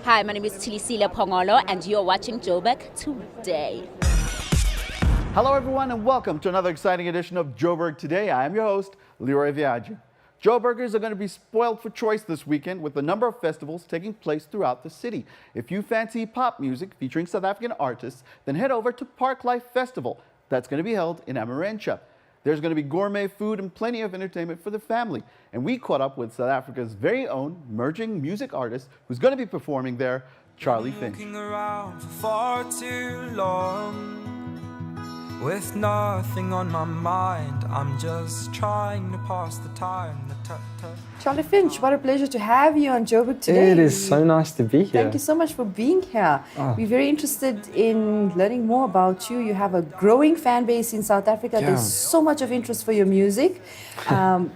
Hi, my name is Tilisile Pongolo, and you're watching Joburg Today. Hello, everyone, and welcome to another exciting edition of Joburg Today. I am your host, Leroy Viaggi. Joburgers are going to be spoiled for choice this weekend with a number of festivals taking place throughout the city. If you fancy pop music featuring South African artists, then head over to Parklife Festival. That's going to be held in Amarentia. There's going to be gourmet food and plenty of entertainment for the family. And we caught up with South Africa's very own emerging music artist who's going to be performing there, Charlie Finch. Looking around for far too long, with nothing on my mind, I'm just trying to pass the time. Charlie Finch, what a pleasure to have you on Joburg Today. It is so nice to be here. Thank you so much for being here. We're very interested in learning more about you. You have a growing fan base in South Africa. Yeah. There's so much of interest for your music.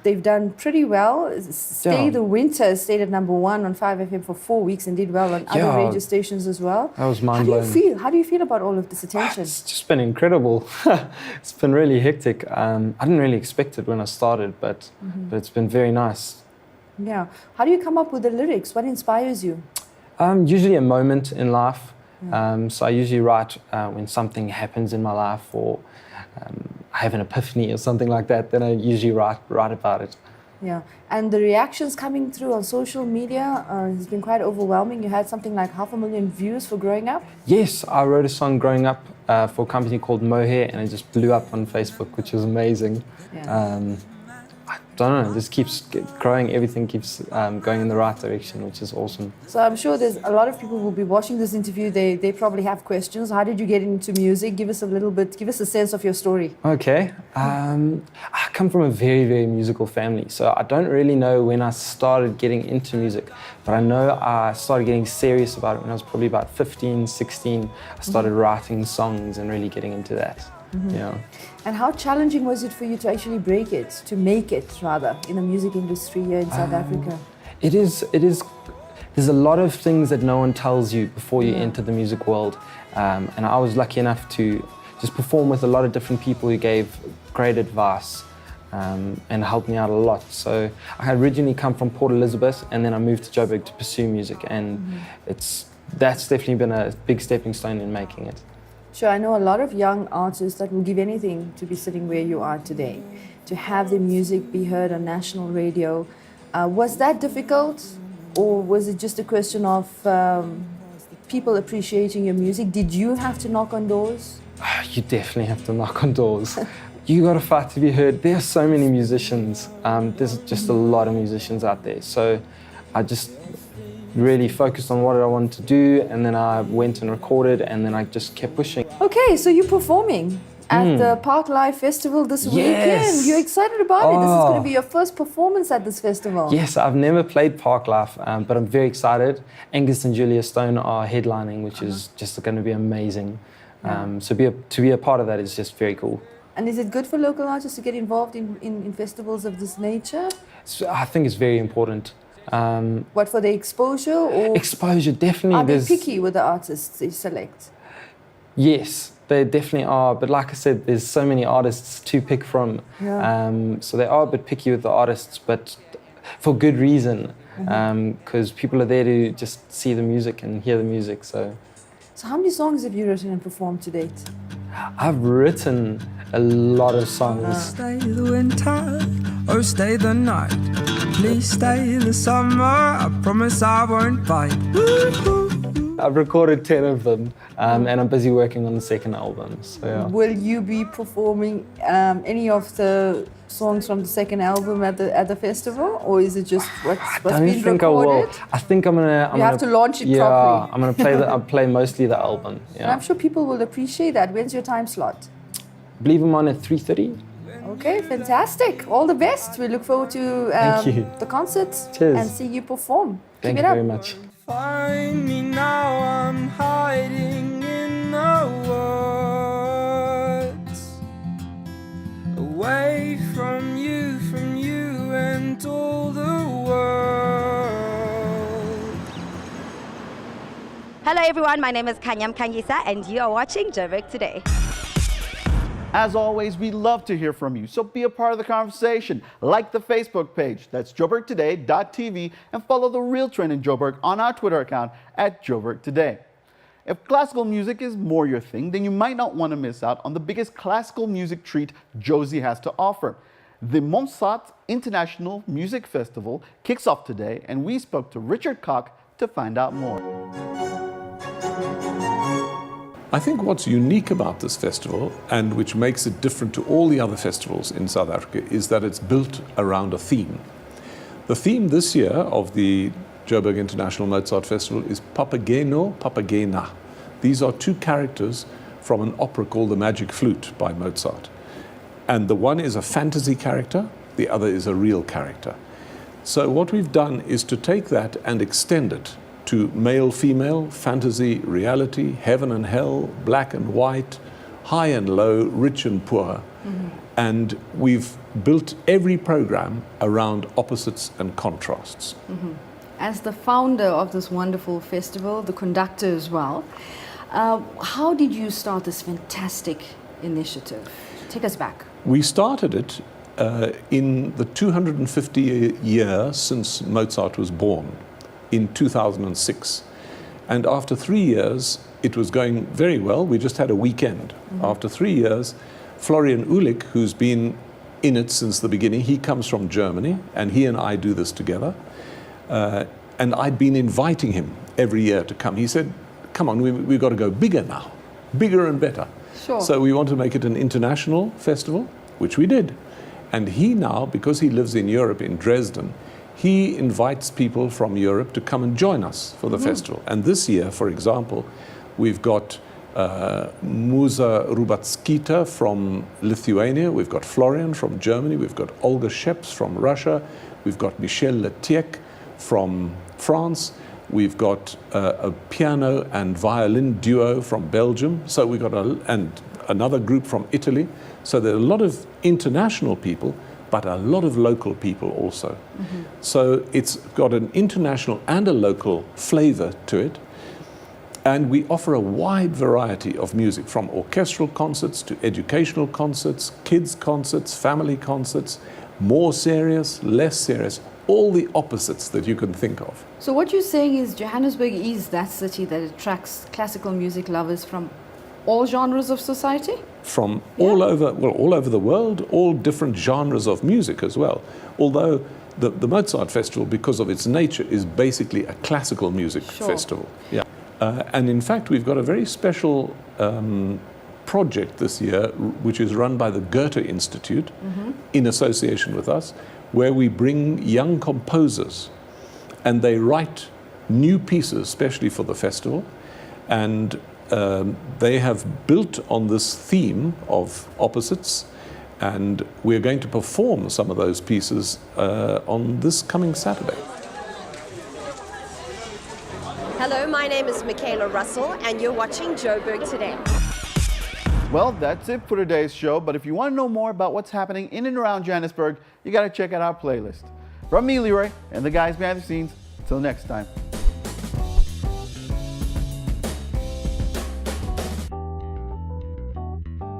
They've done pretty well. Stay the Winter stayed at #1 on 5FM for 4 weeks and did well on other radio stations as well. That was mind-blowing. How do you feel about all of this attention? It's just been incredible. It's been really hectic. I didn't really expect it when I started, but it's been very nice. Yeah. How do you come up with the lyrics? What inspires you? Usually a moment in life. So I usually write when something happens in my life, or I have an epiphany or something like that. Then I usually write about it. Yeah. And the reactions coming through on social media has been quite overwhelming. You had something like 500,000 views for Growing Up. Yes, I wrote a song Growing Up for a company called Mohair, and it just blew up on Facebook, which was amazing. Yeah. I don't know, it just keeps growing, everything keeps going in the right direction, which is awesome. So I'm sure there's a lot of people who will be watching this interview. They probably have questions. How did you get into music? Give us a sense of your story. Okay, I come from a very, very musical family, so I don't really know when I started getting into music, but I know I started getting serious about it when I was probably about 15, 16. I started writing songs and really getting into that. Yeah. And how challenging was it for you to actually make it in the music industry here in South Africa? It is. There's a lot of things that no one tells you before you enter the music world. And I was lucky enough to just perform with a lot of different people who gave great advice and helped me out a lot. So I had originally come from Port Elizabeth, and then I moved to Joburg to pursue music. And that's definitely been a big stepping stone in making it. Sure, I know a lot of young artists that will give anything to be sitting where you are today, to have their music be heard on national radio. Was that difficult, or was it just a question of people appreciating your music? Did you have to knock on doors? You definitely have to knock on doors. You got to fight to be heard. There are so many musicians. There's just a lot of musicians out there. So I just really focused on what I wanted to do, and then I went and recorded, and then I just kept pushing. Okay, so you're performing at the Parklife Festival this weekend. You're excited about it. This is going to be your first performance at this festival. Yes, I've never played Parklife, but I'm very excited. Angus and Julia Stone are headlining, which is just going to be amazing. So to be a part of that is just very cool. And is it good for local artists to get involved in festivals of this nature? I think it's very important. What, for the exposure? Or exposure, definitely. Are they picky with the artists they select? Yes, they definitely are. But like I said, there's so many artists to pick from. So they are a bit picky with the artists, but for good reason. Because people are there to just see the music and hear the music. So how many songs have you written and performed to date? I've written a lot of songs. Stay the winter, or stay the night. Please stay the summer, I promise I won't bite. I've recorded 10 of them, and I'm busy working on the second album. So, yeah. Will you be performing any of the songs from the second album at the festival, or is it just what's been recorded? I will. I think I'm gonna. You have to launch it properly. I'm gonna I'll play mostly the album. Yeah. And I'm sure people will appreciate that. When's your time slot? I believe I'm on at 3:30. Okay, fantastic. All the best. We look forward to the concert and see you perform. Thank you very much. Find me now, I'm hiding in the woods, away from you and all the world. Hello everyone, my name is Kanyam Kangisa, and you are watching Joburg Today. As always, we love to hear from you, so be a part of the conversation. Like the Facebook page, that's joburgtoday.tv, and follow the real trend in Joburg on our Twitter account at Joburg Today. If classical music is more your thing, then you might not want to miss out on the biggest classical music treat Josie has to offer. The Monsod International Music Festival kicks off today, and we spoke to Richard Koch to find out more. I think what's unique about this festival, and which makes it different to all the other festivals in South Africa, is that it's built around a theme. The theme this year of the Joburg International Mozart Festival is Papageno, Papagena. These are two characters from an opera called The Magic Flute by Mozart. And the one is a fantasy character, the other is a real character. So what we've done is to take that and extend it to male, female, fantasy, reality, heaven and hell, black and white, high and low, rich and poor. And we've built every program around opposites and contrasts. As the founder of this wonderful festival, the conductor as well, how did you start this fantastic initiative? Take us back. We started it in the 250 year since Mozart was born, in 2006. And after 3 years, it was going very well. We just had a weekend. After 3 years, Florian Uhlig, who's been in it since the beginning, he comes from Germany, and he and I do this together. And I'd been inviting him every year to come. He said, come on, we've got to go bigger now, bigger and better. Sure. So we want to make it an international festival, which we did. And he now, because he lives in Europe, in Dresden, he invites people from Europe to come and join us for the festival. And this year, for example, we've got Muza Rubatskita from Lithuania, we've got Florian from Germany, we've got Olga Sheps from Russia, we've got Michel Letiec from France, we've got a piano and violin duo from Belgium, so we've got and another group from Italy. So there are a lot of international people, but a lot of local people also. So it's got an international and a local flavor to it. And we offer a wide variety of music, from orchestral concerts to educational concerts, kids concerts, family concerts, more serious, less serious, all the opposites that you can think of. So what you're saying is Johannesburg is that city that attracts classical music lovers from all genres of society? From all over, well, all over the world, all different genres of music as well. Although the Mozart Festival, because of its nature, is basically a classical music festival. Yeah. And in fact, we've got a very special project this year, which is run by the Goethe Institute in association with us, where we bring young composers and they write new pieces, especially for the festival. And they have built on this theme of opposites, and we're going to perform some of those pieces on this coming Saturday. Hello, my name is Michaela Russell, and you're watching Joburg Today. Well, that's it for today's show, but if you want to know more about what's happening in and around Johannesburg, you got to check out our playlist. From me, Leroy, and the guys behind the scenes, until next time.